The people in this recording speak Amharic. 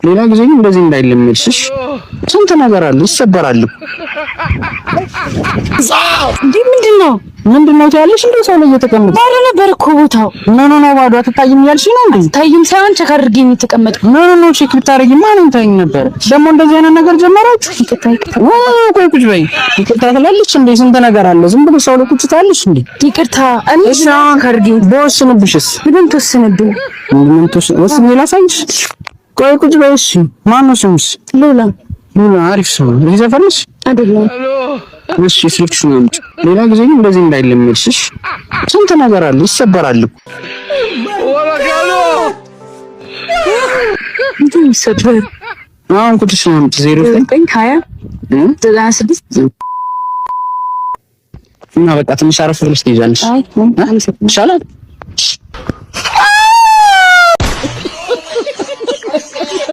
ሌላ ጊዜ ግን እንደዚህ እንዳይለመድሽ። ስንት ነገር አለ፣ ይሰበራል። እንዴ ምንድነው ታያለሽ? እንደው ሰው ላይ እየተቀመጠ ባለ ነበር እኮ ቦታው። ኖ ባዶ አትታይም ያልሽ ነው እንዴ? ታይም ሳይሆን ቼክ አድርጌ የተቀመጥኩ። ኖ ቼክ ብታረጊ ማንን ታይኝ ነበር? ደግሞ እንደዚህ አይነት ነገር ጀመራችሁ? ቆይ ቁጭ በይ። ይቅርታ ትላለች እንዴ? ስንት ነገር አለ። ዝም ብሎ ሰው ላይ ቁጭ ትላለች እንዴ? ይቅርታ እሺ ካርዲ በወስንብሽስ? ምን ተወስንብኝ? ምን ተወስን ላሳይሽ? ቆይ ቁጭ በይ። እሺ ማነው ስምሽ? ሉላ። አሪፍ ስም ነው። እዚህ ዘፈንሽ አይደለም? እሺ ስልክሽን አምጪ። ሌላ ጊዜ ግን እንደዚህ እንዳይለመድሽ። ስንት ነገር አለ፣ ይሰበራል። እንዴ ይሰበር። አሁን ቁጥርሽን አምጪ። 0920 እና በቃ ትንሽ አረፍ ብለሽ ትይዛለሽ። ይሻላል።